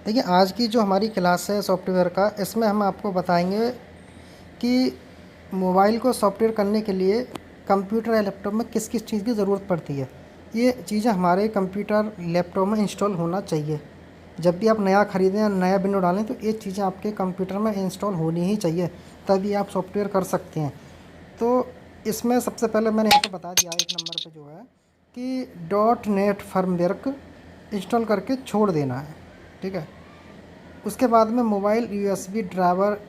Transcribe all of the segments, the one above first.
देखिए, आज की जो हमारी क्लास है सॉफ्टवेयर का, इसमें हम आपको बताएंगे कि मोबाइल को सॉफ्टवेयर करने के लिए कंप्यूटर या लैपटॉप में किस किस चीज़ की ज़रूरत पड़ती है। ये चीज़ें हमारे कंप्यूटर लैपटॉप में इंस्टॉल होना चाहिए। जब भी आप नया ख़रीदें या नया विंडो डालें तो ये चीज़ें आपके कंप्यूटर में इंस्टॉल होनी ही चाहिए, तभी आप सॉफ्टवेयर कर सकते हैं। तो इसमें सबसे पहले मैंने यहाँ पे बता दिया एक नंबर पे जो है कि डॉट नेट फर्मवेयर इंस्टॉल करके छोड़ देना है। ठीक है। उसके बाद में मोबाइल यूएसबी ड्राइवर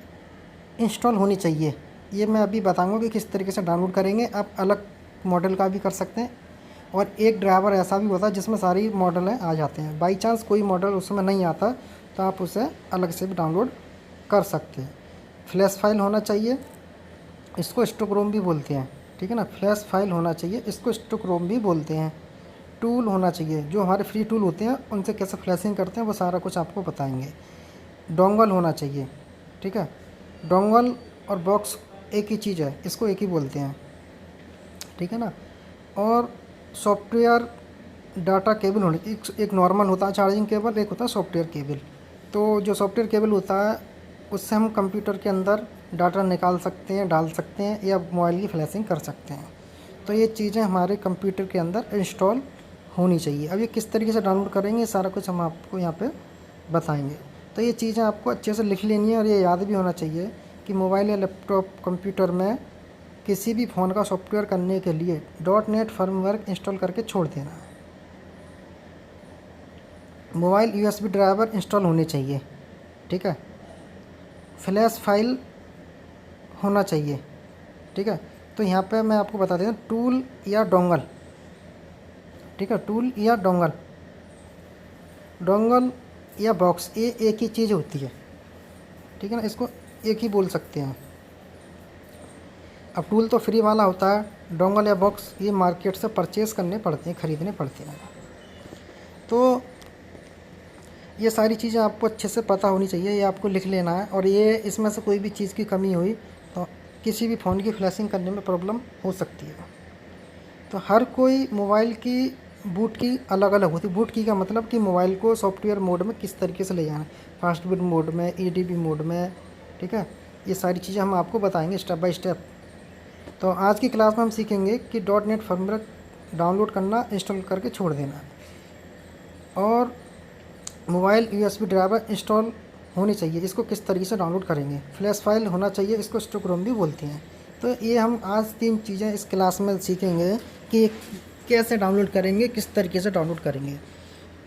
इंस्टॉल होनी चाहिए। ये मैं अभी बताऊंगा कि किस तरीके से डाउनलोड करेंगे। आप अलग मॉडल का भी कर सकते हैं, और एक ड्राइवर ऐसा भी होता है जिसमें सारी मॉडल आ जाते हैं। बाई चांस कोई मॉडल उसमें नहीं आता तो आप उसे अलग से भी डाउनलोड कर सकते हैं। फ्लैश फाइल होना चाहिए, इसको हिस्टोग्राम भी बोलते हैं। ठीक है ना, फ्लैश फाइल होना चाहिए, इसको हिस्टोग्राम भी बोलते हैं। टूल होना चाहिए, जो हमारे फ्री टूल होते हैं उनसे कैसे फ्लैशिंग करते हैं वो सारा कुछ आपको बताएंगे। डोंगल होना चाहिए। ठीक है, डोंगल और बॉक्स एक ही चीज़ है, इसको एक ही बोलते हैं। ठीक है ना। और सॉफ्टवेयर डाटा केबल होने, एक नॉर्मल होता है चार्जिंग केबल, एक होता है सॉफ्टवेयर केबल। तो जो सॉफ्टवेयर केबल होता है उससे हम कंप्यूटर के अंदर डाटा निकाल सकते हैं, डाल सकते हैं, या मोबाइल की फ्लैशिंग कर सकते हैं। तो ये चीज़ें हमारे कंप्यूटर के अंदर इंस्टॉल होनी चाहिए। अब ये किस तरीके से डाउनलोड करेंगे सारा कुछ हम आपको यहाँ पे बताएंगे। तो ये चीज़ें आपको अच्छे से लिख लेनी है, और ये याद भी होना चाहिए कि मोबाइल या लैपटॉप कंप्यूटर में किसी भी फ़ोन का सॉफ्टवेयर करने के लिए डॉट नेट फर्मवेयर इंस्टॉल करके छोड़ देना है। मोबाइल यूएसबी ड्राइवर इंस्टॉल होने चाहिए। ठीक है, फ्लैश फाइल होना चाहिए। ठीक है, तो यहाँ पे मैं आपको बता देता हूँ टूल या डोंगल। ठीक है, टूल या डोंगल, डोंगल या बॉक्स, ये एक ही चीज़ होती है। ठीक है ना, इसको एक ही बोल सकते हैं। अब टूल तो फ्री वाला होता है, डोंगल या बॉक्स ये मार्केट से परचेज़ करने पड़ते हैं, ख़रीदने पड़ते हैं। तो ये सारी चीज़ें आपको अच्छे से पता होनी चाहिए, ये आपको लिख लेना है। और ये इसमें से कोई भी चीज़ की कमी हुई तो किसी भी फ़ोन की फ्लैशिंग करने में प्रॉब्लम हो सकती है। तो हर कोई मोबाइल की बूट की अलग अलग होती है। बूट की का मतलब कि मोबाइल को सॉफ्टवेयर मोड में किस तरीके से ले जाना है, फास्ट बूट मोड में, ईडीबी मोड में। ठीक है, ये सारी चीज़ें हम आपको बताएंगे स्टेप बाय स्टेप। तो आज की क्लास में हम सीखेंगे कि डॉट नेट फर्मवेयर डाउनलोड करना, इंस्टॉल करके छोड़ देना, और मोबाइल यूएसबी ड्राइवर इंस्टॉल होनी चाहिए, इसको किस तरीके से डाउनलोड करेंगे। फ्लैश फाइल होना चाहिए, इसको हिस्टोग्राम भी बोलते हैं। तो ये हम आज 3 चीज़ें इस क्लास में सीखेंगे कि कैसे डाउनलोड करेंगे, किस तरीके से डाउनलोड करेंगे।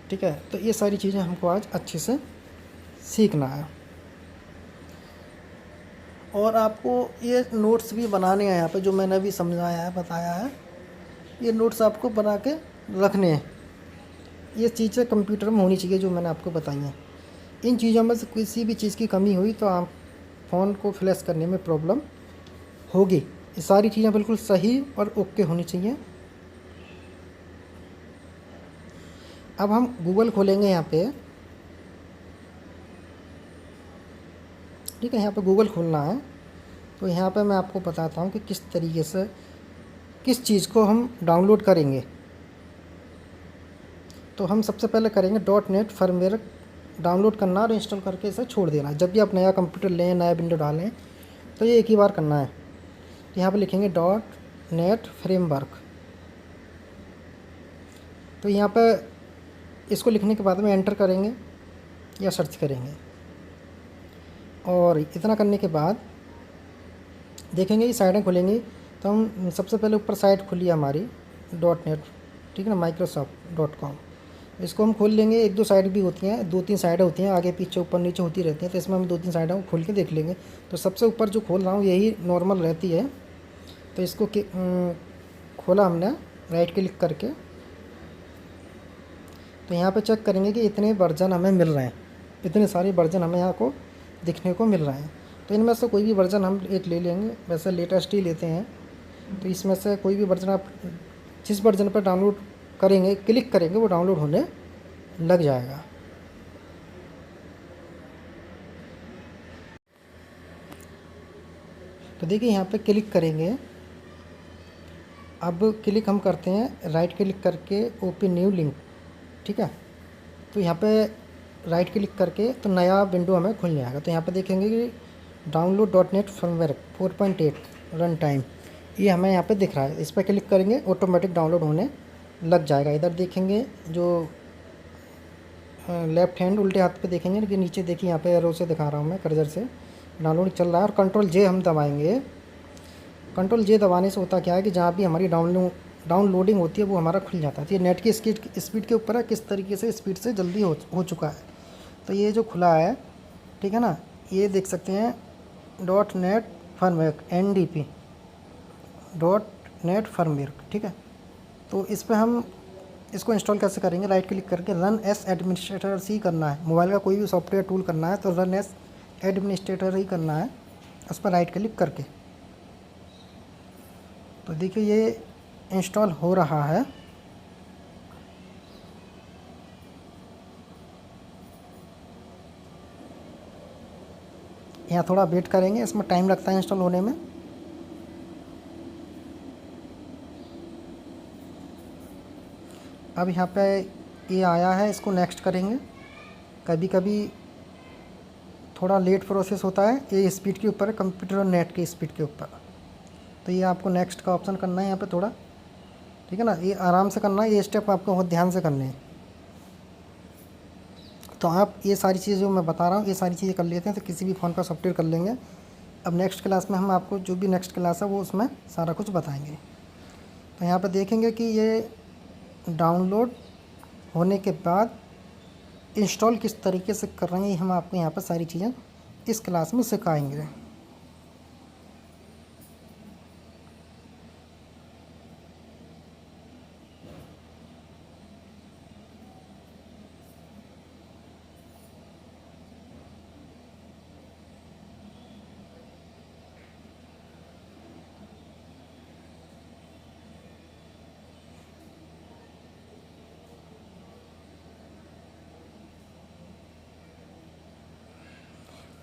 ठीक है, तो ये सारी चीज़ें हमको आज अच्छे से सीखना है। और आपको ये नोट्स भी बनाने हैं यहाँ पे, जो मैंने अभी समझाया है, बताया है, ये नोट्स आपको बना के रखने हैं। ये चीज़ें कंप्यूटर में होनी चाहिए जो मैंने आपको बताई हैं। इन चीज़ों में से किसी भी चीज़ की कमी हुई तो आप फ़ोन को फ्लैश करने में प्रॉब्लम होगी। ये सारी चीज़ें बिल्कुल सही और ओके होनी चाहिए। अब हम गूगल खोलेंगे यहाँ पे। ठीक है, यहाँ पे गूगल खोलना है। तो यहाँ पे मैं आपको बताता हूँ कि किस तरीके से किस चीज़ को हम डाउनलोड करेंगे। तो हम सबसे पहले करेंगे डॉट नेट फर्मवेयर डाउनलोड करना और इंस्टॉल करके इसे छोड़ देना। जब भी आप नया कंप्यूटर लें, नया विंडो डालें, तो ये एक ही बार करना है। तो यहाँ पे लिखेंगे डॉट नेट फ्रेमवर्क। तो यहाँ पे इसको लिखने के बाद में एंटर करेंगे या सर्च करेंगे, और इतना करने के बाद देखेंगे ये साइडें खुलेंगी। तो हम सबसे पहले ऊपर साइट खुली है हमारी डॉट नेट, ठीक है ना, microsoft.com। इसको हम खोल लेंगे। 1-2 साइड भी होती हैं, 2-3 साइडें होती हैं, आगे पीछे ऊपर नीचे होती रहती हैं। तो इसमें हम 2-3 साइडें खोल के देख लेंगे। तो सबसे ऊपर जो खोल रहा हूँ यही नॉर्मल रहती है। तो इसको खोला हमने राइट क्लिक करके। तो यहाँ पे चेक करेंगे कि इतने वर्जन हमें मिल रहे हैं, इतने सारे वर्जन हमें यहाँ को दिखने को मिल रहे हैं। तो इनमें से कोई भी वर्जन हम एक ले लेंगे, वैसे लेटेस्ट ही लेते हैं। तो इसमें से कोई भी वर्जन आप जिस वर्जन पर डाउनलोड करेंगे, क्लिक करेंगे, वो डाउनलोड होने लग जाएगा। तो देखिए यहाँ पे क्लिक करेंगे। अब क्लिक हम करते हैं राइट क्लिक करके ओपन न्यू लिंक। ठीक है, तो यहाँ पे राइट क्लिक करके तो नया विंडो हमें खुल जाएगा। तो यहाँ पे देखेंगे कि download dot net firmware 4.8 run time, ये हमें यहाँ पे दिख रहा है। इस पर क्लिक करेंगे ऑटोमेटिक डाउनलोड होने लग जाएगा। इधर देखेंगे जो लेफ्ट हैंड उल्टे हाथ पे देखेंगे कि नीचे देखिए यहाँ पे एरो से दिखा रहा हूँ मैं कर्सर से, डाउनलोड चल रहा है। और कंट्रोल जे हम दबाएंगे। कंट्रोल जे दबाने से होता क्या है कि जहाँ भी हमारी डाउनलोडिंग होती है वो हमारा खुल जाता है। तो ये नेट की स्पीड के ऊपर है, किस तरीके से स्पीड से जल्दी हो चुका है। तो ये जो खुला है, ठीक है ना, ये देख सकते हैं dot net firmware NDP dot net firmware, ठीक है। तो इस पर हम इसको इंस्टॉल कैसे करेंगे, राइट क्लिक करके रन एस एडमिनिस्ट्रेटर ही करना है। मोबाइल का कोई भी सॉफ्टवेयर टूल करना है तो रन एस एडमिनिस्ट्रेटर ही करना है, उस पर राइट क्लिक करके। तो देखिए ये इंस्टॉल हो रहा है। यहाँ थोड़ा वेट करेंगे, इसमें टाइम लगता है इंस्टॉल होने में। अब यहाँ पे ये आया है, इसको नेक्स्ट करेंगे। कभी कभी थोड़ा लेट प्रोसेस होता है, ये स्पीड के ऊपर है, कंप्यूटर और नेट की स्पीड के ऊपर। तो ये आपको नेक्स्ट का ऑप्शन करना है यहाँ पे थोड़ा, ठीक है ना। ये आराम से करना है, ये स्टेप आपको बहुत ध्यान से करने हैं। तो आप ये सारी चीज़ें जो मैं बता रहा हूँ ये सारी चीज़ें कर लेते हैं तो किसी भी फ़ोन का सॉफ्टवेयर कर लेंगे। अब नेक्स्ट क्लास में हम आपको जो भी नेक्स्ट क्लास है वो उसमें सारा कुछ बताएंगे। तो यहाँ पे देखेंगे कि ये डाउनलोड होने के बाद इंस्टॉल किस तरीके से कर रहे हैं, हम आपको यहाँ पर सारी चीज़ें इस क्लास में सिखाएंगे।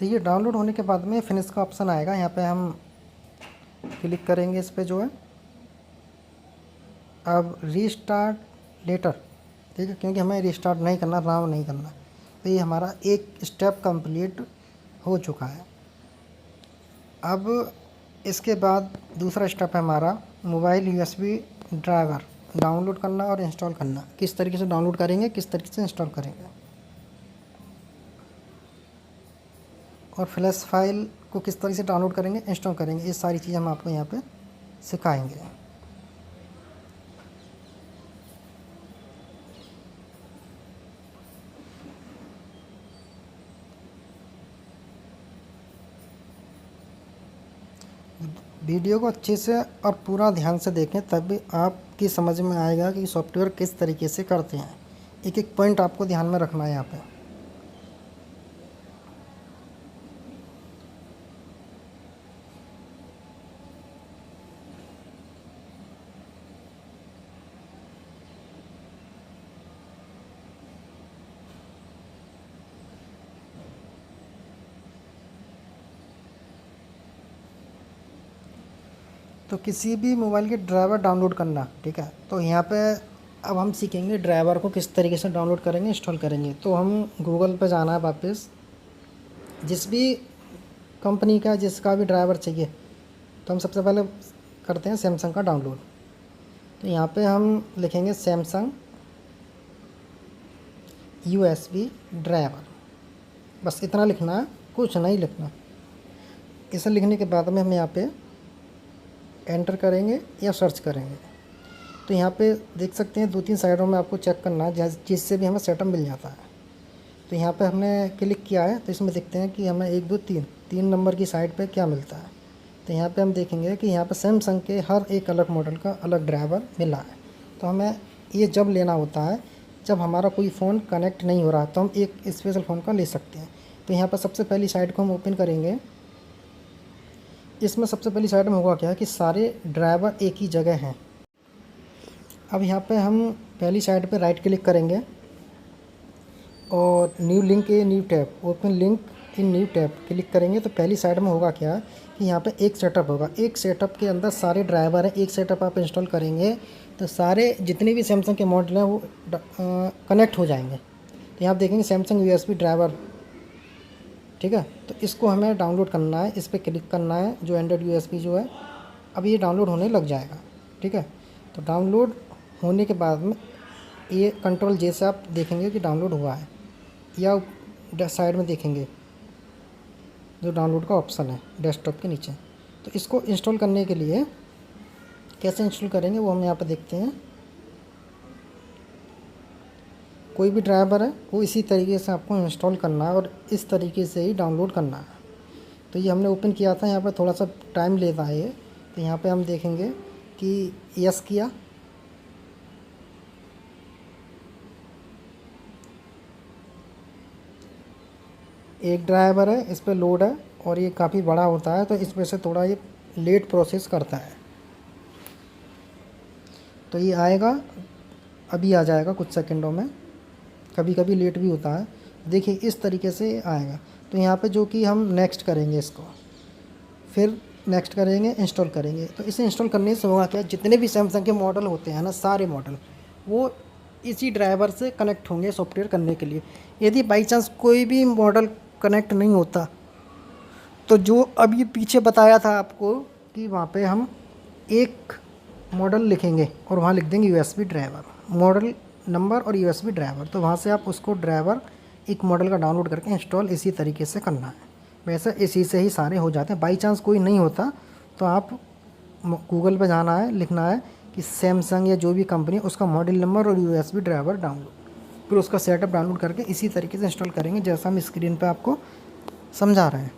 तो ये डाउनलोड होने के बाद में फिनिश का ऑप्शन आएगा, यहाँ पे हम क्लिक करेंगे इस पे जो है। अब रीस्टार्ट लेटर, ठीक है, क्योंकि हमें रीस्टार्ट नहीं करना, राउंड नहीं करना। तो ये हमारा एक स्टेप कंप्लीट हो चुका है। अब इसके बाद दूसरा स्टेप है हमारा मोबाइल USB ड्राइवर डाउनलोड करना और इंस्टॉल करना। किस तरीके से डाउनलोड करेंगे, किस तरीके से इंस्टॉल करेंगे, और फ्लैश फाइल को किस तरीके से डाउनलोड करेंगे, इंस्टॉल करेंगे, ये सारी चीज़ें हम आपको यहाँ पे सिखाएंगे। वीडियो को अच्छे से और पूरा ध्यान से देखें, तभी आपकी समझ में आएगा कि सॉफ्टवेयर किस तरीके से करते हैं। एक एक पॉइंट आपको ध्यान में रखना है यहाँ पे। तो किसी भी मोबाइल के ड्राइवर डाउनलोड करना, ठीक है। तो यहाँ पे अब हम सीखेंगे ड्राइवर को किस तरीके से डाउनलोड करेंगे, इंस्टॉल करेंगे। तो हम गूगल पे जाना है वापस, जिस भी कंपनी का जिसका भी ड्राइवर चाहिए तो हम सबसे पहले करते हैं सैमसंग का डाउनलोड। तो यहाँ पे हम लिखेंगे सैमसंग USB ड्राइवर, बस इतना लिखना है, कुछ नहीं लिखना। इसे लिखने के बाद में हम यहाँ पे एंटर करेंगे या सर्च करेंगे। तो यहाँ पे देख सकते हैं 2-3 साइडों में आपको चेक करना है जिससे भी हमें सेटअप मिल जाता है। तो यहाँ पे हमने क्लिक किया है तो इसमें देखते हैं कि हमें 1 2 3 नंबर की साइड पे क्या मिलता है। तो यहाँ पे हम देखेंगे कि यहाँ पे सैमसंग के हर एक अलग मॉडल का अलग ड्राइवर मिला है। तो हमें ये जब लेना होता है जब हमारा कोई फ़ोन कनेक्ट नहीं हो रहा, तो हम एक स्पेशल फ़ोन का ले सकते हैं। तो यहाँ पर सबसे पहली साइड को हम ओपन करेंगे। इसमें सबसे पहली साइड में होगा क्या है कि सारे ड्राइवर एक ही जगह हैं। अब यहाँ पे हम पहली साइड पे राइट क्लिक करेंगे और new link a new tab, open link in new tab click करेंगे। तो पहली साइड में होगा क्या कि यहाँ पे एक सेटअप होगा, एक सेटअप के अंदर सारे ड्राइवर हैं। एक सेटअप आप इंस्टॉल करेंगे तो सारे जितने भी सैमसंग के मॉडल हैं वो कनेक्ट हो जाएंगे। तो यहाँ आप देखेंगे सैमसंग USB ड्राइवर, ठीक है। तो इसको हमें डाउनलोड करना है, इस पर क्लिक करना है, जो एंड्रॉयड USB जो है, अब ये डाउनलोड होने लग जाएगा, ठीक है। तो डाउनलोड होने के बाद में ये कंट्रोल J से आप देखेंगे कि डाउनलोड हुआ है, या साइड में देखेंगे जो डाउनलोड का ऑप्शन है डेस्कटॉप के नीचे। तो इसको इंस्टॉल करने के लिए कैसे इंस्टॉल करेंगे वो हम यहाँ पर देखते हैं। कोई भी ड्राइवर है वो इसी तरीके से आपको इंस्टॉल करना है और इस तरीके से ही डाउनलोड करना है। तो ये हमने ओपन किया था, यहाँ पर थोड़ा सा टाइम लेता है ये। तो यहाँ पे हम देखेंगे कि यस किया, एक ड्राइवर है इस पर लोड है और ये काफ़ी बड़ा होता है, तो इस वजह से थोड़ा ये लेट प्रोसेस करता है। तो ये आएगा, अभी आ जाएगा कुछ सेकंडों में, कभी कभी लेट भी होता है। देखिए इस तरीके से आएगा। तो यहाँ पे जो कि हम नेक्स्ट करेंगे, इसको फिर नेक्स्ट करेंगे, इंस्टॉल करेंगे। तो इसे इंस्टॉल करने से होगा क्या, जितने भी सैमसंग के मॉडल होते हैं ना, सारे मॉडल वो इसी ड्राइवर से कनेक्ट होंगे सॉफ्टवेयर करने के लिए। यदि बाई चांस कोई भी मॉडल कनेक्ट नहीं होता, तो जो अभी पीछे बताया था आपको कि वहाँ पे हम एक मॉडल लिखेंगे और वहाँ लिख देंगे USB ड्राइवर, मॉडल नंबर और USB ड्राइवर। तो वहाँ से आप उसको ड्राइवर एक मॉडल का डाउनलोड करके इंस्टॉल इसी तरीके से करना है। वैसे इसी से ही सारे हो जाते हैं। बाई चांस कोई नहीं होता तो आप गूगल पे जाना है, लिखना है कि सैमसंग या जो भी कंपनी, उसका मॉडल नंबर और USB ड्राइवर डाउनलोड, फिर उसका सेटअप डाउनलोड करके इसी तरीके से इंस्टॉल करेंगे जैसा हम स्क्रीन पे आपको समझा रहे हैं।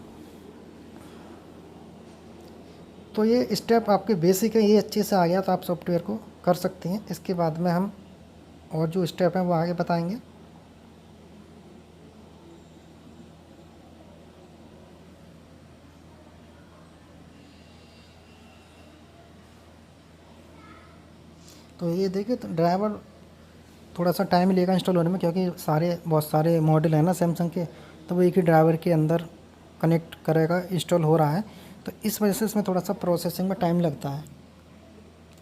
तो ये स्टेप आपके बेसिक है, ये अच्छे से आ गया तो आप सॉफ्टवेयर को कर सकते हैं। इसके बाद में हम और जो स्टेप हैं वो आगे बताएंगे। तो ये देखिए, तो ड्राइवर थोड़ा सा टाइम लेगा इंस्टॉल होने में, क्योंकि बहुत सारे मॉडल हैं ना सैमसंग के, तो वो एक ही ड्राइवर के अंदर कनेक्ट करेगा, इंस्टॉल हो रहा है। तो इस वजह से इसमें थोड़ा सा प्रोसेसिंग में टाइम लगता है।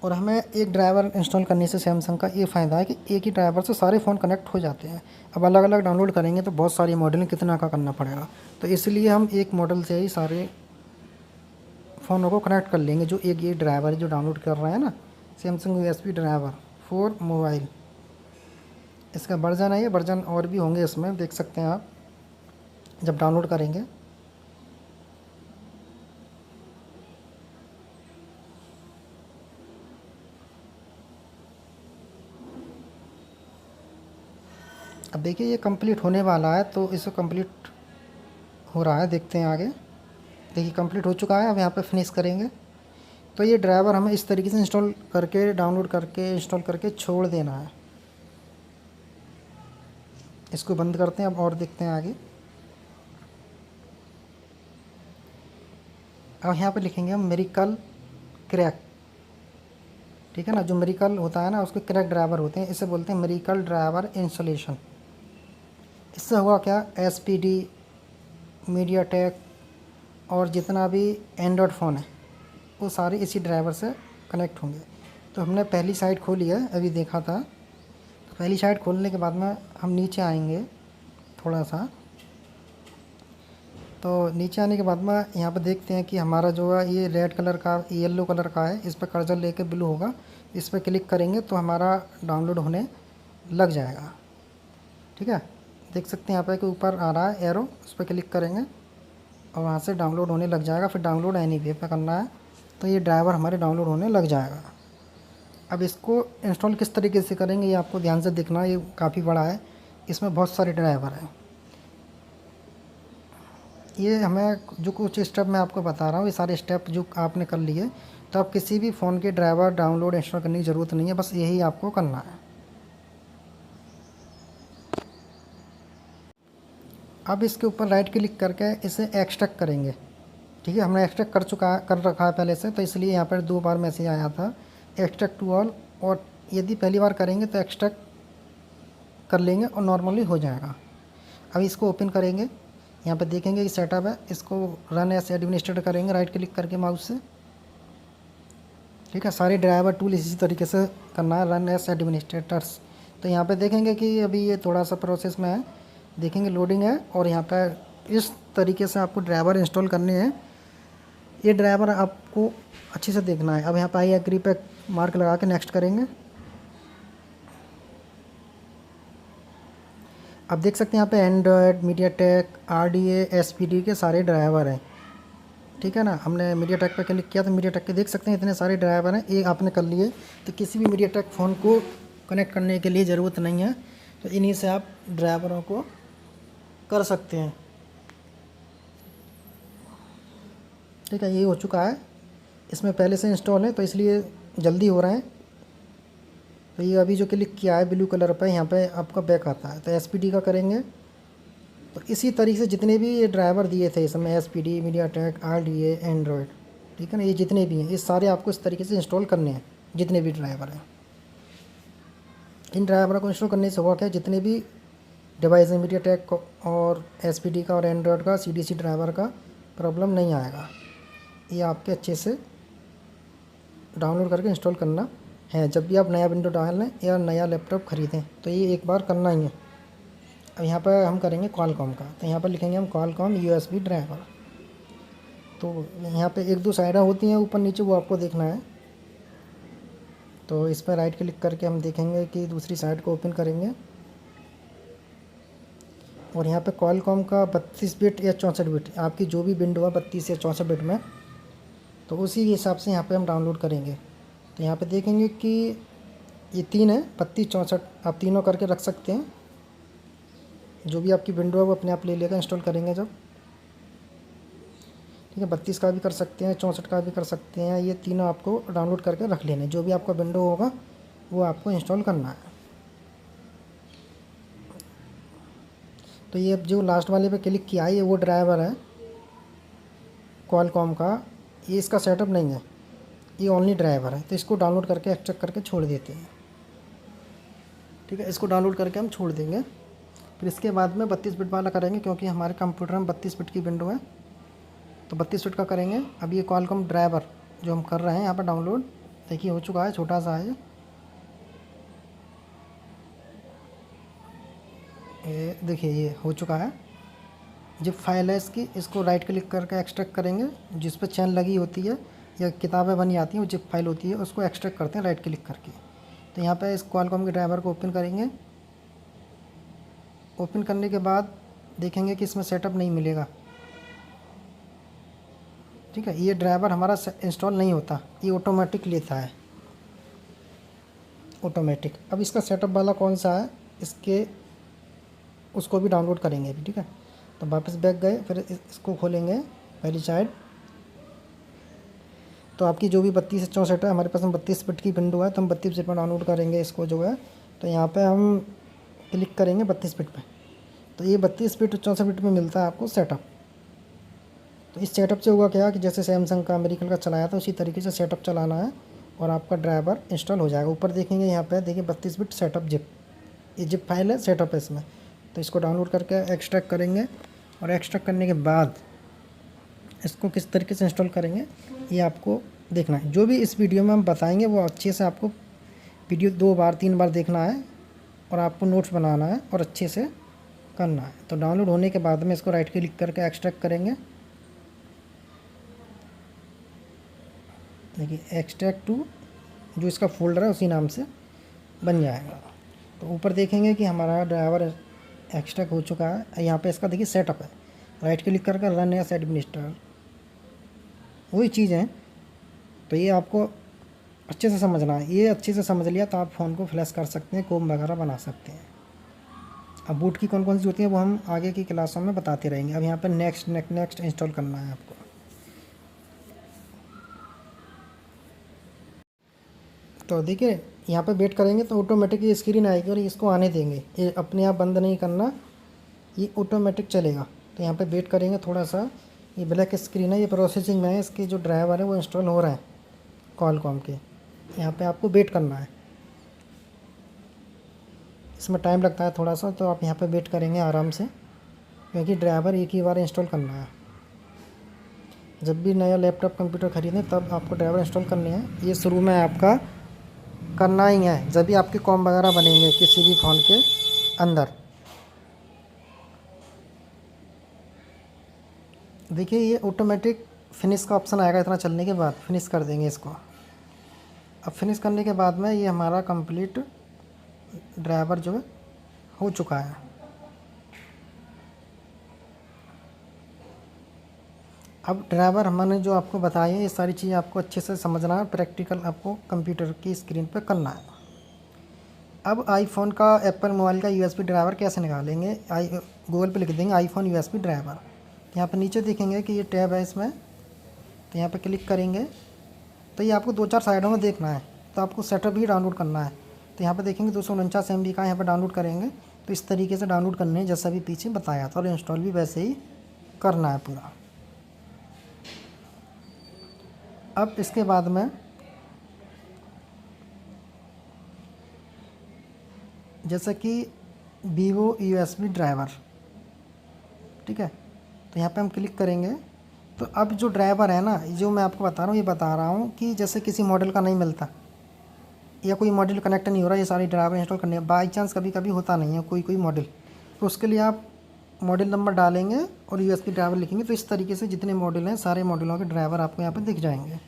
और हमें एक ड्राइवर इंस्टॉल करने से सैमसंग का ये फ़ायदा है कि एक ही ड्राइवर से सारे फ़ोन कनेक्ट हो जाते हैं। अब अलग अलग डाउनलोड करेंगे तो बहुत सारी मॉडल कितना का करना पड़ेगा, तो इसलिए हम एक मॉडल से ही सारे फ़ोनों को कनेक्ट कर लेंगे। जो एक ये ड्राइवर जो डाउनलोड कर रहे हैं ना, Samsung USB driver for mobile, इसका वर्जन है, ये वर्जन और भी होंगे इसमें, देख सकते हैं आप जब डाउनलोड करेंगे। अब देखिए ये कंप्लीट होने वाला है, तो इसे कंप्लीट हो रहा है, देखते हैं आगे। देखिए कंप्लीट हो चुका है, अब यहाँ पे फिनिश करेंगे। तो ये ड्राइवर हमें इस तरीके से इंस्टॉल करके, डाउनलोड करके, इंस्टॉल करके छोड़ देना है। इसको बंद करते हैं अब और देखते हैं आगे। अब यहाँ पे लिखेंगे हम मेरिकल क्रैक, ठीक है ना। जो मेरिकल होता है ना, उसके क्रैक ड्राइवर होते हैं, इसे बोलते हैं मेरिकल ड्राइवर इंस्टॉलेशन। इससे हुआ क्या, SPD, मीडियाटेक और जितना भी एंड्रॉयड फ़ोन है वो सारे इसी ड्राइवर से कनेक्ट होंगे। तो हमने पहली साइट खोली है, अभी देखा था। तो पहली साइट खोलने के बाद में हम नीचे आएंगे थोड़ा सा। तो नीचे आने के बाद में यहाँ पर देखते हैं कि हमारा जो है ये रेड कलर का, येलो कलर का है, इस पर कर्सर लेके ब्लू होगा, इस पर क्लिक करेंगे तो हमारा डाउनलोड होने लग जाएगा, ठीक है। देख सकते हैं यहाँ पे कि ऊपर आ रहा है एरो, उस पर क्लिक करेंगे और वहाँ से डाउनलोड होने लग जाएगा। फिर डाउनलोड एनीवे पे करना है, तो ये ड्राइवर हमारे डाउनलोड होने लग जाएगा। अब इसको इंस्टॉल किस तरीके से करेंगे ये आपको ध्यान से देखना, ये काफ़ी बड़ा है, इसमें बहुत सारे ड्राइवर हैं। ये हमें जो कुछ स्टेप मैं आपको बता रहा हूँ, ये सारे स्टेप जो आपने कर लिए, तो आप किसी भी फ़ोन के ड्राइवर डाउनलोड इंस्टॉल करने की ज़रूरत नहीं है, बस यही आपको करना है। अब इसके ऊपर राइट क्लिक करके इसे एक्सट्रैक्ट करेंगे, ठीक है। हमने एक्सट्रैक्ट कर रखा है पहले से, तो इसलिए यहाँ पर 2 बार मैसेज आया था एक्सट्रैक्ट टू ऑल, और यदि पहली बार करेंगे तो एक्सट्रैक्ट कर लेंगे और नॉर्मली हो जाएगा। अब इसको ओपन करेंगे, यहाँ पे देखेंगे कि सेटअप है, इसको रन एज एडमिनिस्ट्रेटर करेंगे राइट क्लिक करके माउस से, ठीक है। सारे ड्राइवर टूल इसी तरीके से करना है, रन एज एडमिनिस्ट्रेटर्स। तो तो यहाँ पे देखेंगे कि अभी ये थोड़ा सा प्रोसेस में है, देखेंगे लोडिंग है। और यहाँ पर इस तरीके से आपको ड्राइवर इंस्टॉल करने हैं। ये ड्राइवर आपको अच्छे से देखना है। अब यहाँ पर आई एग्री पे मार्क लगा के नेक्स्ट करेंगे। अब देख सकते हैं यहाँ पे एंड्रॉयड, मीडियाटेक, आरडीए, एसपीडी के सारे ड्राइवर हैं, ठीक है ना। हमने मीडियाटेक पे क्लिक किया तो मीडियाटेक के देख सकते हैं इतने सारे ड्राइवर हैं। ये आपने कर लिए तो किसी भी मीडियाटेक फ़ोन को कनेक्ट करने के लिए ज़रूरत नहीं है, तो इन्हीं से आप ड्राइवरों को कर सकते हैं, ठीक है। ये हो चुका है, इसमें पहले से इंस्टॉल है तो इसलिए जल्दी हो रहा है। तो ये अभी जो क्लिक किया है ब्लू कलर पर, यहाँ पे आपका बैक आता है। तो एसपीडी का करेंगे तो इसी तरीके से जितने भी ये ड्राइवर दिए थे इसमें, एसपीडी, मीडियाटेक, आरडीए, एंड्रॉयड, ठीक है ना, ये जितने भी हैं ये सारे आपको इस तरीके से इंस्टॉल करने हैं, जितने भी ड्राइवर हैं। इन ड्राइवरों को इंस्टॉल करने से हुआ क्या, जितने भी डिवाइस हैं मीडियाटेक और एसपीडी का और एंड्रॉयड का, सीडीसी ड्राइवर का प्रॉब्लम नहीं आएगा। ये आपके अच्छे से डाउनलोड करके इंस्टॉल करना है जब भी आप नया विंडो डालें या नया लैपटॉप ख़रीदें, तो ये एक बार करना ही है। अब यहाँ पर हम करेंगे क्वालकॉम का, तो यहाँ पर लिखेंगे हम क्वालकॉम यूएसबी ड्राइवर। तो यहाँ पे एक दो साइडें होती हैं ऊपर नीचे, वो आपको देखना है। तो इस पर राइट क्लिक करके हम देखेंगे कि दूसरी साइड को ओपन करेंगे और यहाँ पे क्वालकॉम का 32 बिट या 64 बिट, आपकी जो भी विंडो है 32 या 64 बिट में, तो उसी हिसाब से यहाँ पे हम डाउनलोड करेंगे। तो यहाँ पे देखेंगे कि ये 3 है, 32, 64, आप तीनों करके रख सकते हैं। जो भी आपकी विंडो है वो अपने आप ले लेगा इंस्टॉल करेंगे जब, ठीक है। 32 का भी कर सकते हैं, 64 का भी कर सकते हैं। ये तीनों आपको डाउनलोड करके रख लेने, जो भी आपका विंडो होगा वो आपको इंस्टॉल करना है। तो ये जो लास्ट वाले पे क्लिक किया है ये वो ड्राइवर है क्वालकॉम का, ये इसका सेटअप नहीं है, ये ओनली ड्राइवर है। तो इसको डाउनलोड करके एक्सट्रैक्ट करके छोड़ देते हैं, ठीक है। इसको डाउनलोड करके हम छोड़ देंगे। फिर इसके बाद में 32 बिट वाला करेंगे, क्योंकि हमारे कंप्यूटर में 32 बिट की विंडो है, तो 32 बिट का करेंगे। अब ये क्वालकॉम ड्राइवर जो हम कर रहे हैं यहाँ पर डाउनलोड, देखिए हो चुका है, छोटा सा है ये, देखिए ये हो चुका है। जिप फाइल है इसकी, इसको राइट क्लिक करके एक्सट्रैक्ट करेंगे। जिस पर चैन लगी होती है या किताबें बनी आती हैं वो जिप फाइल होती है, उसको एक्सट्रैक्ट करते हैं राइट क्लिक करके। तो यहाँ पे इस क्वालकॉम के ड्राइवर को ओपन करेंगे। ओपन करने के बाद देखेंगे कि इसमें सेटअप नहीं मिलेगा, ठीक है। ये ड्राइवर हमारा इंस्टॉल नहीं होता, ये ऑटोमेटिक लेता है, ऑटोमेटिक। अब इसका सेटअप वाला कौन सा है, इसके उसको भी डाउनलोड करेंगे अभी, ठीक है। तो वापस बैक गए, फिर इसको खोलेंगे पहली साइड। तो आपकी जो भी 32 से 64 है, हमारे पास में 32 बिट की विंडो है, तो हम 32 बिट में डाउनलोड करेंगे इसको जो है। तो यहाँ पे हम क्लिक करेंगे 32 बिट पे, तो ये 32 बिट 64 बिट में मिलता है आपको सेटअप। तो इस सेटअप से होगा क्या कि जैसे सैमसंग का, अमेरिकन का चलाया था उसी तरीके से सेटअप चलाना है और आपका ड्राइवर इंस्टॉल हो जाएगा। ऊपर देखेंगे यहाँ पे, देखिए 32 बिट सेटअप जिप, ये जिप फाइल है, सेटअप है इसमें। तो इसको डाउनलोड करके एक्सट्रैक्ट करेंगे और एक्सट्रैक्ट करने के बाद इसको किस तरीके से इंस्टॉल करेंगे ये आपको देखना है। जो भी इस वीडियो में हम बताएंगे वो अच्छे से आपको वीडियो 2 बार 3 बार देखना है और आपको नोट्स बनाना है और अच्छे से करना है। तो डाउनलोड होने के बाद में इसको राइट क्लिक करके एक्सट्रैक्ट करेंगे। देखिए एक्सट्रैक्ट टू, जो इसका फोल्डर है उसी नाम से बन जाएगा। तो ऊपर देखेंगे कि हमारा ड्राइवर एक्सट्रैक्ट हो चुका है। यहाँ पे इसका देखिए सेटअप है, राइट क्लिक करके रन एज एडमिनिस्ट्रेटर, वही चीज़ है। तो ये आपको अच्छे से समझना है। ये अच्छे से समझ लिया तो आप फ़ोन को फ्लैश कर सकते हैं, कोम वगैरह बना सकते हैं। अब बूट की कौन कौन सी होती है वो हम आगे की क्लासों में बताते रहेंगे। अब यहाँ पर नेक्स्ट इंस्टॉल करना है आपको। तो देखिए यहाँ पे वेट करेंगे तो ऑटोमेटिक ये स्क्रीन आएगी और इसको आने देंगे, ये अपने आप बंद नहीं करना, ये ऑटोमेटिक चलेगा। तो यहाँ पे वेट करेंगे थोड़ा सा। ये ब्लैक स्क्रीन है, ये प्रोसेसिंग में है, इसके जो ड्राइवर है वो इंस्टॉल हो रहे हैं क्वालकॉम के। यहाँ पे आपको वेट करना है, इसमें टाइम लगता है थोड़ा सा, तो आप यहाँ पे वेट करेंगे आराम से, क्योंकि ड्राइवर एक ही बार इंस्टॉल करना है। जब भी नया लैपटॉप कंप्यूटर ख़रीदें तब आपको ड्राइवर इंस्टॉल करने हैं। ये शुरू में आपका करना ही है जब भी आपके कॉम वगैरह बनेंगे किसी भी फ़ोन के अंदर। देखिए ये ऑटोमेटिक फिनिश का ऑप्शन आएगा, इतना चलने के बाद फिनिश कर देंगे इसको। अब फिनिश करने के बाद में ये हमारा कंप्लीट ड्राइवर जो है हो चुका है। अब ड्राइवर हमने जो आपको बताई है ये सारी चीज़ें आपको अच्छे से समझना है, प्रैक्टिकल आपको कंप्यूटर की स्क्रीन पर करना है। अब आईफोन का एप्पल मोबाइल का यूएसबी ड्राइवर कैसे निकालेंगे, गूगल पे लिख देंगे आईफोन यूएसबी ड्राइवर। यहाँ पर नीचे देखेंगे कि ये टैब है इसमें, तो यहाँ पर क्लिक करेंगे तो ये आपको 2-4 साइडों में देखना है, तो आपको सेटअप भी डाउनलोड करना है। तो यहाँ पर देखेंगे 249 MB का यहाँ पर डाउनलोड करेंगे, तो इस तरीके से डाउनलोड करने हैं जैसा भी पीछे बताया था, और इंस्टॉल भी वैसे ही करना है पूरा। अब इसके बाद में जैसे कि वीवो यूएसबी ड्राइवर, ठीक है, तो यहाँ पे हम क्लिक करेंगे। तो अब जो ड्राइवर है ना, जो मैं आपको बता रहा हूँ, ये बता रहा हूँ कि जैसे किसी मॉडल का नहीं मिलता या कोई मॉडल कनेक्ट नहीं हो रहा, ये सारी ड्राइवर इंस्टॉल करने बाई चांस कभी कभी होता नहीं है कोई मॉडल, तो उसके लिए आप मॉडल नंबर डालेंगे और यूएसबी ड्राइवर लिखेंगे, तो इस तरीके से जितने मॉडल हैं सारे मॉडलों के ड्राइवर आपको यहाँ पर दिख जाएंगे।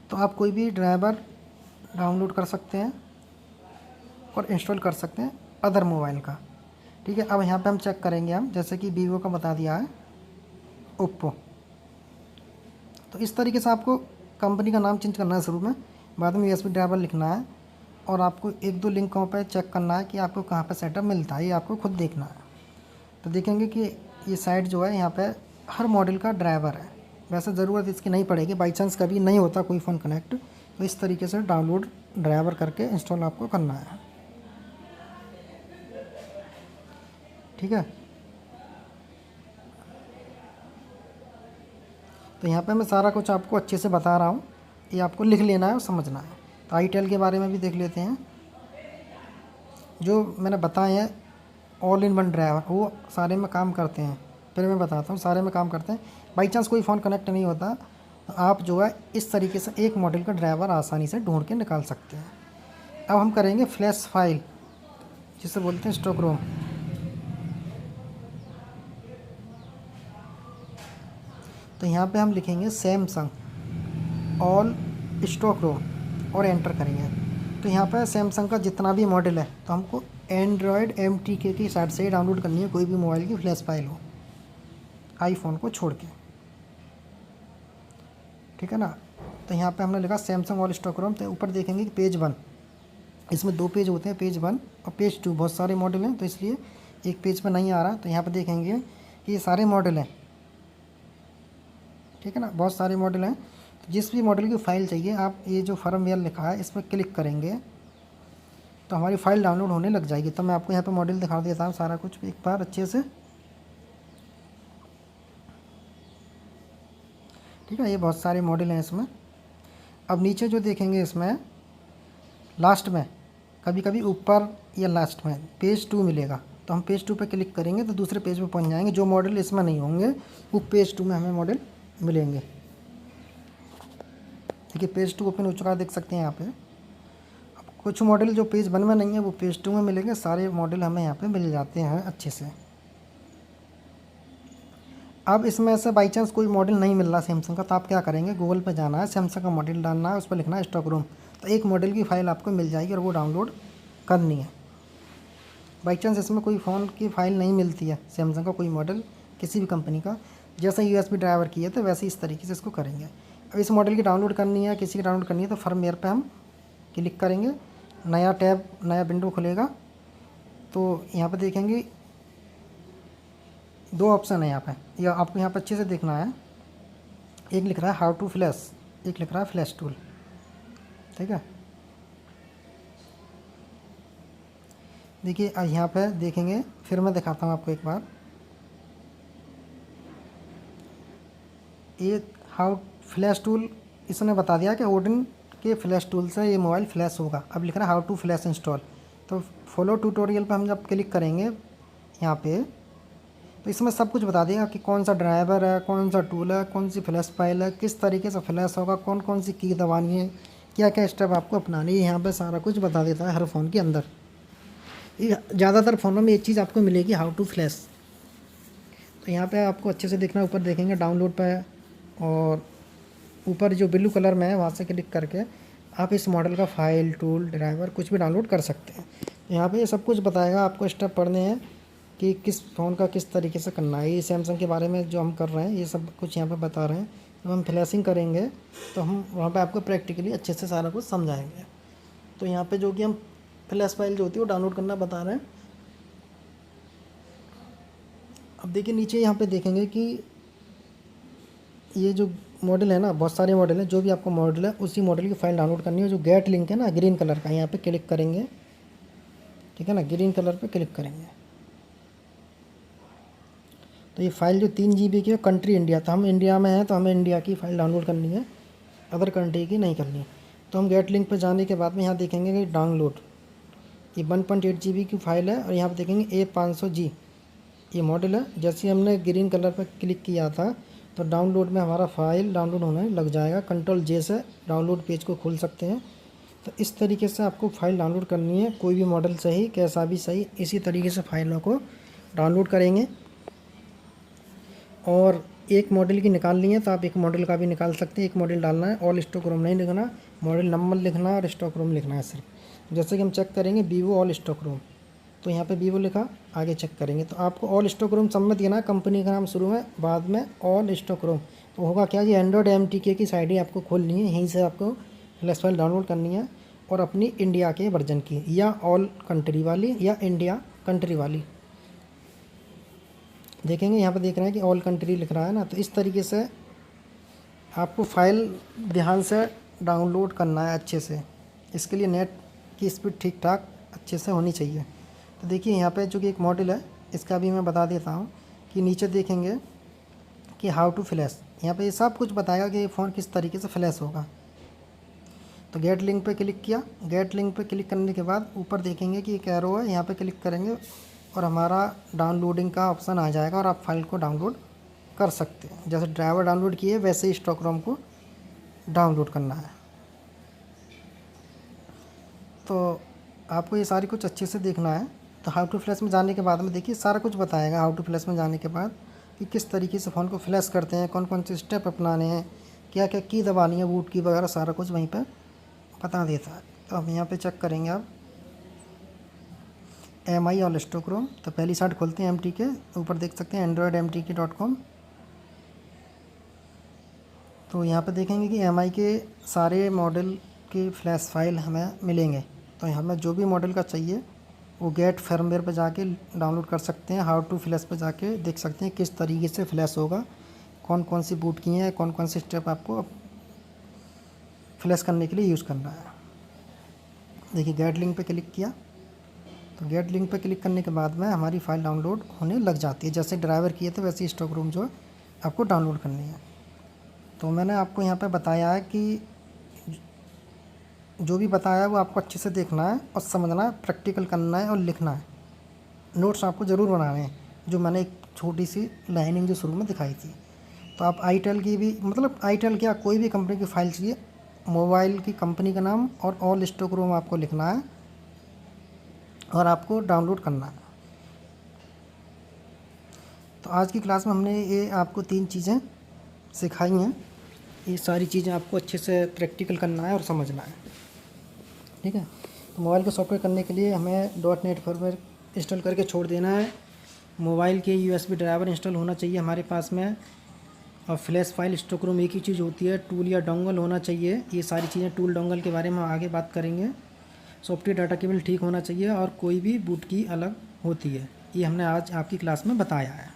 तो आप कोई भी ड्राइवर डाउनलोड कर सकते हैं और इंस्टॉल कर सकते हैं अदर मोबाइल का, ठीक है। अब यहाँ पे हम चेक करेंगे, हम जैसे कि वीवो का बता दिया है, ओप्पो। तो इस तरीके से आपको कंपनी का नाम चेंज करना है शुरू में, बाद में यूएसबी ड्राइवर लिखना है, और आपको 1-2 लिंकों पर चेक करना है कि आपको कहाँ पर सेटअप मिलता है, ये आपको खुद देखना है। तो देखेंगे कि ये साइट जो है यहाँ पे हर मॉडल का ड्राइवर है, वैसे ज़रूरत इसकी नहीं पड़ेगी, बाई चांस कभी नहीं होता कोई फ़ोन कनेक्ट, तो इस तरीके से डाउनलोड ड्राइवर करके इंस्टॉल आपको करना है, ठीक है। तो यहाँ पे मैं सारा कुछ आपको अच्छे से बता रहा हूँ, ये आपको लिख लेना है और समझना है। तो आईटेल के बारे में भी देख लेते हैं, जो मैंने बताए हैं ऑल इन वन ड्राइवर, वो सारे में काम करते हैं। फिर मैं बताता हूँ, सारे में काम करते हैं। बाई चांस कोई फ़ोन कनेक्ट नहीं होता, तो आप जो है इस तरीके से एक मॉडल का ड्राइवर आसानी से ढूंढ के निकाल सकते हैं। अब हम करेंगे फ्लैश फाइल, जिसे बोलते हैं स्टॉक रोम। तो यहाँ पे हम लिखेंगे सैमसंग ऑल स्टॉक रोम और एंटर करेंगे। तो यहाँ पर सैमसंग का जितना भी मॉडल है, तो हमको एंड्रॉयड MTK की साइट से ही डाउनलोड करनी है, कोई भी मोबाइल की फ्लैश फाइल हो, आईफोन को छोड़ के, ठीक है ना। तो यहाँ पे हमने लिखा सैमसंग ऑल स्टॉक रोम। तो ऊपर देखेंगे कि पेज 1, इसमें 2 पेज होते हैं, पेज 1 और पेज 2, बहुत सारे मॉडल हैं, तो इसलिए एक पेज पर नहीं आ रहा। तो यहाँ पर देखेंगे कि ये सारे मॉडल हैं, ठीक है ना, बहुत सारे मॉडल हैं। तो जिस भी मॉडल की फ़ाइल चाहिए, आप ये जो फर्मवेयर लिखा है इस पर क्लिक करेंगे तो हमारी फ़ाइल डाउनलोड होने लग जाएगी। तो मैं आपको यहाँ पे मॉडल दिखा देता हूँ सारा कुछ एक बार अच्छे से, ठीक है। ये बहुत सारे मॉडल हैं इसमें। अब नीचे जो देखेंगे इसमें लास्ट में, कभी कभी ऊपर या लास्ट में पेज 2 मिलेगा, तो हम पेज 2 पे क्लिक करेंगे तो दूसरे पेज पे पहुंच जाएंगे। जो मॉडल इसमें नहीं होंगे वो पेज 2 में हमें मॉडल मिलेंगे। देखिए पेज 2 ओपन हो चुका है, देख सकते हैं यहाँ पे। अब कुछ मॉडल जो पेज 1 में नहीं है वो पेज 2 में मिलेंगे, सारे मॉडल हमें यहाँ पे मिल जाते हैं अच्छे से। अब इसमें से बाई चांस कोई मॉडल नहीं मिल रहा सैमसंग का, तो आप क्या करेंगे, गूगल पे जाना है, सैमसंग का मॉडल डालना है, उस पर लिखना है स्टॉक रूम, तो एक मॉडल की फ़ाइल आपको मिल जाएगी और वो डाउनलोड करनी है। बाई चांस इसमें कोई फ़ोन की फ़ाइल नहीं मिलती है, सैमसंग का कोई मॉडल किसी भी कंपनी का, जैसा यूएसबी ड्राइवर की है, तो वैसे इस तरीके से इसको करेंगे। अब इस मॉडल की डाउनलोड करनी है, किसी की डाउनलोड करनी है, तो फर्मवेयर पे हम क्लिक करेंगे, नया टैब, नया विंडो खुलेगा। तो यहाँ पे देखेंगे 2 ऑप्शन है यहाँ पे, या आपको यहाँ पे अच्छे से देखना है। एक लिख रहा है हाउ टू फ्लैश, एक लिख रहा है फ्लैश टूल, ठीक है। देखिए यहाँ पे देखेंगे, फिर मैं दिखाता हूँ आपको एक बार। ये हाउ फ्लैश टूल इसने बता दिया कि ओडिन के फ्लैश टूल से ये मोबाइल फ्लैश होगा। अब लिख रहा है हाउ टू फ्लैश इंस्टॉल, तो फॉलो ट्यूटोरियल पे हम जब क्लिक करेंगे यहाँ पे, तो इसमें सब कुछ बता देगा कि कौन सा ड्राइवर है, कौन सा टूल है, कौन सी फ्लैश फाइल है, किस तरीके से फ्लैश होगा, कौन कौन सी की दबानी है, क्या क्या स्टेप आपको अपनानी है, यहाँ पे सारा कुछ बता देता है हर फ़ोन के अंदर। ये ज़्यादातर फ़ोनों में एक चीज़ आपको मिलेगी, हाउ टू फ्लैश। तो यहाँ पे आपको अच्छे से देखना, ऊपर देखेंगे डाउनलोड पे, और ऊपर जो ब्लू कलर में है वहाँ से क्लिक करके आप इस मॉडल का फाइल, टूल, ड्राइवर कुछ भी डाउनलोड कर सकते हैं। यहाँ पे ये सब कुछ बताएगा, आपको स्टेप पढ़ने हैं कि किस फ़ोन का किस तरीके से करना है। ये सैमसंग के बारे में जो हम कर रहे हैं ये सब कुछ यहाँ पे बता रहे हैं। जब हम फ्लैशिंग करेंगे तो हम वहाँ पे आपको प्रैक्टिकली अच्छे से सारा कुछ समझाएंगे। तो यहाँ पे जो कि हम फ्लैश फाइल जो होती है वो डाउनलोड करना बता रहे हैं। अब देखिए नीचे यहाँ पे देखेंगे कि ये जो मॉडल है ना, बहुत सारे मॉडल हैं, जो भी आपको मॉडल है उसी मॉडल की फ़ाइल डाउनलोड करनी है। जो गेट लिंक है ना ग्रीन कलर का, यहाँ पे क्लिक करेंगे, ठीक है ना, ग्रीन कलर पे क्लिक करेंगे तो ये फ़ाइल जो 3 GB की है, कंट्री इंडिया, तो हम इंडिया में हैं तो हमें इंडिया की फ़ाइल डाउनलोड करनी है, अदर कंट्री की नहीं करनी। तो हम गेट लिंक पे जाने के बाद में यहाँ देखेंगे कि डाउनलोड, ये 1.8 GB की फ़ाइल है, और यहाँ पे देखेंगे A500G ये मॉडल है। जैसे हमने ग्रीन कलर पर क्लिक किया था तो डाउनलोड में हमारा फ़ाइल डाउनलोड होने लग जाएगा। कंट्रोल J से डाउनलोड पेज को खोल सकते हैं। तो इस तरीके से आपको फ़ाइल डाउनलोड करनी है, कोई भी मॉडल सही, कैसा भी सही, इसी तरीके से फ़ाइलों को डाउनलोड करेंगे। और एक मॉडल की निकालनी है तो आप एक मॉडल का भी निकाल सकते हैं। एक मॉडल डालना है, ऑल स्टॉक रोम नहीं लिखना, मॉडल नंबर लिखना है और स्टॉक रोम लिखना है सिर्फ। जैसे कि हम चेक करेंगे वीवो ऑल स्टॉक रोम, तो यहाँ पे वीवो लिखा, आगे चेक करेंगे तो आपको ऑल स्टॉक रोम सब में देना है, कंपनी का नाम शुरू में, बाद में ऑल स्टॉक रोम। तो होगा क्या, ये एंड्रॉयड MTK की साइड ही आपको खोलनी है, यहीं से आपको फ्लैश फाइल डाउनलोड करनी है, और अपनी इंडिया के वर्जन की, या ऑल कंट्री वाली या इंडिया कंट्री वाली। देखेंगे यहाँ पे देख रहे हैं कि ऑल कंट्री लिख रहा है ना, तो इस तरीके से आपको फ़ाइल ध्यान से डाउनलोड करना है अच्छे से। इसके लिए नेट की स्पीड ठीक ठाक अच्छे से होनी चाहिए। तो देखिए यहाँ पे जो कि एक मॉडल है, इसका भी मैं बता देता हूँ कि नीचे देखेंगे कि हाउ टू फ्लैश, यहाँ पे ये सब कुछ बताएगा कि ये फ़ोन किस तरीके से फ्लैश होगा। तो गेट लिंक पे क्लिक किया, गेट लिंक पे क्लिक करने के बाद ऊपर देखेंगे कि एक एरो है, यहाँ पे क्लिक करेंगे और हमारा डाउनलोडिंग का ऑप्शन आ जाएगा और आप फाइल को डाउनलोड कर सकते हैं। जैसे ड्राइवर डाउनलोड किए वैसे ही स्टॉक रोम को डाउनलोड करना है। तो आपको ये सारी कुछ अच्छे से देखना है। तो हाउ टू फ्लैश में जाने के बाद में देखिए सारा कुछ बताएगा, हाउ टू फ्लैश में जाने के बाद कि किस तरीके से फ़ोन को फ्लैश करते हैं, कौन कौन से स्टेप अपनाने हैं, क्या क्या की दबानी है, बूट की वगैरह सारा कुछ वहीं पर बता देता है। तो हम यहाँ पे चेक करेंगे आप MI ऑल स्टॉक रोम, तो पहली साइट खोलते हैं MTK, ऊपर देख सकते हैं androidmtk.com। तो यहाँ पे देखेंगे कि MI के सारे मॉडल के फ्लैश फाइल हमें मिलेंगे। तो हमें जो भी मॉडल का चाहिए वो गेट फर्मवेयर पर जाके डाउनलोड कर सकते हैं, हाउ टू फ्लैश पर जाके देख सकते हैं किस तरीके से फ्लैश होगा, कौन कौन सी बूट की हैं, कौन कौन से स्टेप आपको फ्लैश करने के लिए यूज़ करना है। देखिए गेट लिंक पे क्लिक किया, तो गेट लिंक पे क्लिक करने के बाद में हमारी फ़ाइल डाउनलोड होने लग जाती है। जैसे ड्राइवर किए थे वैसे ही स्टॉक रूम जो है आपको डाउनलोड करनी है। तो मैंने आपको यहाँ पे बताया है कि जो भी बताया है वो आपको अच्छे से देखना है और समझना है, प्रैक्टिकल करना है और लिखना है। नोट्स आपको ज़रूर बनाने हैं, जो मैंने एक छोटी सी लाइनिंग जो शुरू में दिखाई थी। तो आप आईटेल की भी, मतलब आईटेल क्या, कोई भी कंपनी की फ़ाइल चाहिए, मोबाइल की कंपनी का नाम और ऑल स्टॉक रूम आपको लिखना है और आपको डाउनलोड करना है। तो आज की क्लास में हमने ये आपको 3 चीज़ें सिखाई हैं। ये सारी चीज़ें आपको अच्छे से प्रैक्टिकल करना है और समझना है, ठीक है। तो मोबाइल को सॉफ्टवेयर करने के लिए हमें .NET फर्मवेयर इंस्टॉल करके छोड़ देना है। मोबाइल के USB ड्राइवर इंस्टॉल होना चाहिए हमारे पास में, और फ्लैश फाइल स्टॉक रूम एक ही चीज़ होती है, टूल या डोंगल होना चाहिए। ये सारी चीज़ें, टूल डोंगल के बारे में हम आगे बात करेंगे। सॉफ्टवेयर डाटा केबल ठीक होना चाहिए और कोई भी बूट की अलग होती है। ये हमने आज आपकी क्लास में बताया है।